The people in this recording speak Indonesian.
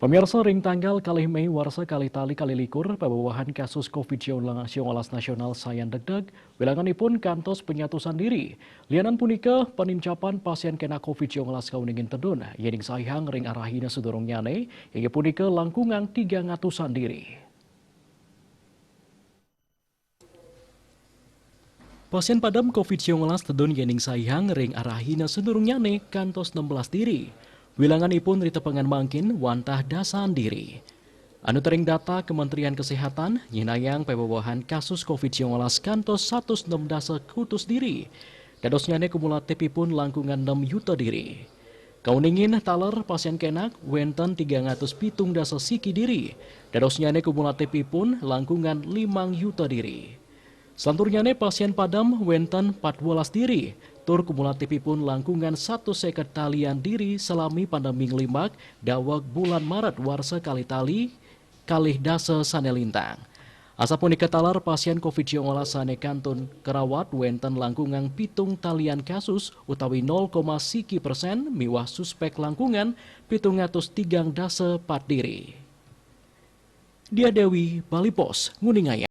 Pemirsa ring tanggal kali Mei warsa kali tali kali likur pebawahan kasus COVID-19 nasional sayan degdeg wilanganipun kantos penyatusan diri. Lianan punika penincapan pasien kena COVID-19 kauningin tedun yening sayang ring arahina sudurung nyane hingga punika langkungan 300-an diri. Pasien padam COVID-19 tedun yening sayang ring arahina sudurung nyane kantos 16 diri. Wilanganipun ritepengan mangkin wantah dasan diri. Anu tering data Kementerian Kesehatan, nyinayang pebawahan kasus COVID-19 kantos 106 dasa kutus diri. Kadosnyane kumulatifipun langkungan 6 yuta diri. Kauningin taler pasien kenak wenten 307 dasa siki diri. Kadosnyane kumulatifipun langkungan 5 yuta diri. Santurnyane pasien padam wenten 14 diri. Tur kumulatifipun langkungan 1 seket talian diri selami pandemi limak dawag bulan Maret warsa kali tali kalih dasa sanelintang. Asapun iketalar pasien COVID-19 sane kantun kerawat wenten langkungan pitung talian kasus utawi 0,1% miwah suspek langkungan 703 dasa 4 diri. Dia Dewi Bali Pos Nguningaya.